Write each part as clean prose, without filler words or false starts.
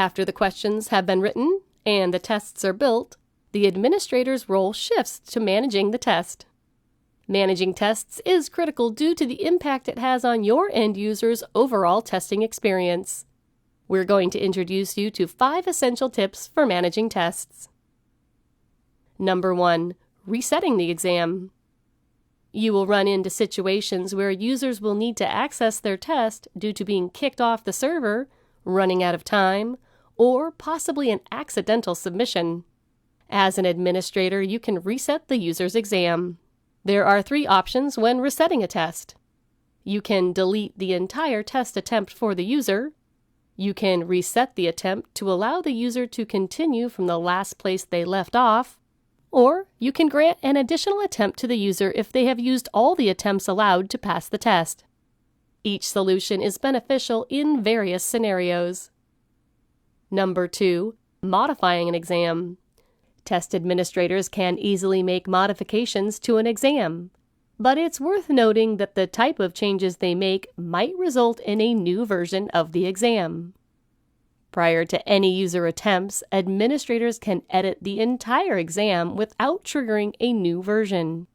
After the questions have been written and the tests are built, the administrator's role shifts to managing the test. Managing tests is critical due to the impact it has on your end user's overall testing experience. We're going to introduce you to 5 essential tips for managing tests. Number 1. Resetting the exam. You will run into situations where users will need to access their test due to being kicked off the server, running out of time, or possibly an accidental submission. As an administrator, you can reset the user's exam. There are 3 options when resetting a test. You can delete the entire test attempt for the user. You can reset the attempt to allow the user to continue from the last place they left off. Or you can grant an additional attempt to the user if they have used all the attempts allowed to pass the test. Each solution is beneficial in various scenarios. Number 2. Modifying an exam. Test administrators can easily make modifications to an exam, but it's worth noting that the type of changes they make might result in a new version of the exam. Prior to any user attempts, administrators can edit the entire exam without triggering a new version.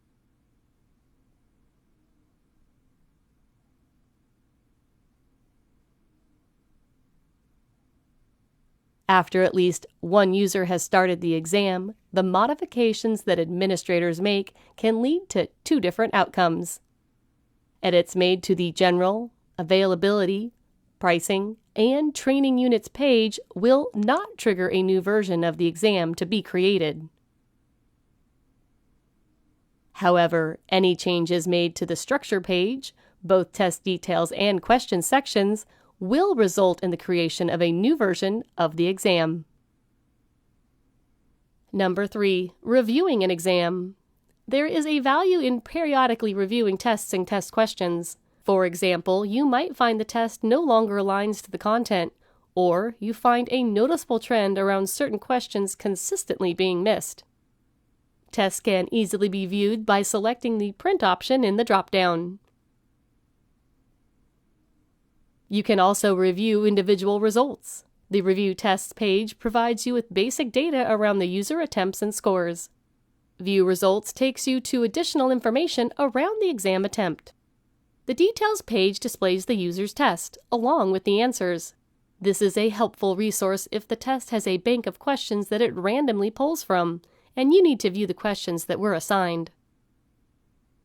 After at least one user has started the exam, the modifications that administrators make can lead to 2 different outcomes. Edits made to the General, Availability, Pricing, and Training Units page will not trigger a new version of the exam to be created. However, any changes made to the Structure page, both test details and question sections, will result in the creation of a new version of the exam. Number 3. Reviewing an exam. There is a value in periodically reviewing tests and test questions. For example, you might find the test no longer aligns to the content, or you find a noticeable trend around certain questions consistently being missed. Tests can easily be viewed by selecting the Print option in the drop-down. You can also review individual results. The Review Tests page provides you with basic data around the user attempts and scores. View Results takes you to additional information around the exam attempt. The Details page displays the user's test, along with the answers. This is a helpful resource if the test has a bank of questions that it randomly pulls from, and you need to view the questions that were assigned.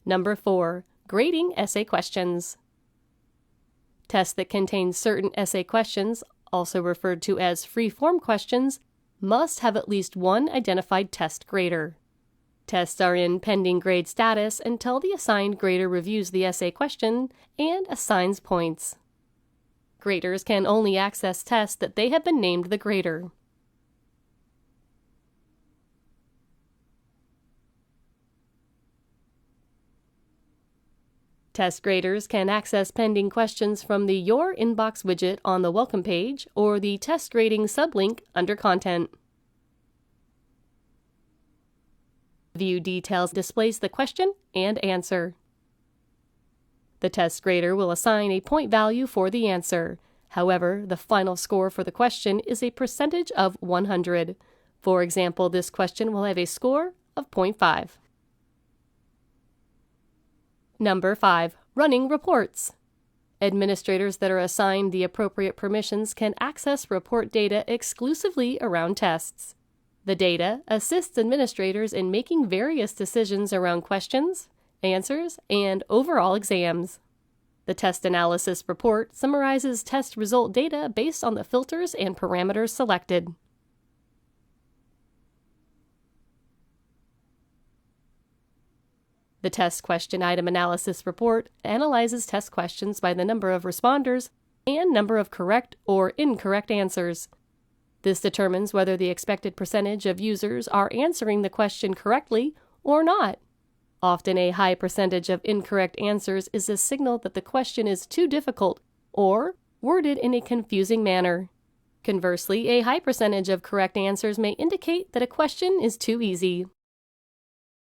Number 4. Grading essay questions. Tests that contain certain essay questions, also referred to as free-form questions, must have at least one identified test grader. Tests are in pending grade status until the assigned grader reviews the essay question and assigns points. Graders can only access tests that they have been named the grader. Test graders can access pending questions from the Your Inbox widget on the Welcome page or the Test Grading sublink under Content. View Details displays the question and answer. The test grader will assign a point value for the answer. However, the final score for the question is a percentage of 100. For example, this question will have a score of 0.5. Number 5. Running reports. Administrators that are assigned the appropriate permissions can access report data exclusively around tests. The data assists administrators in making various decisions around questions, answers, and overall exams. The Test Analysis Report summarizes test result data based on the filters and parameters selected. The Test Question Item Analysis Report analyzes test questions by the number of responders and number of correct or incorrect answers. This determines whether the expected percentage of users are answering the question correctly or not. Often a high percentage of incorrect answers is a signal that the question is too difficult or worded in a confusing manner. Conversely, a high percentage of correct answers may indicate that a question is too easy.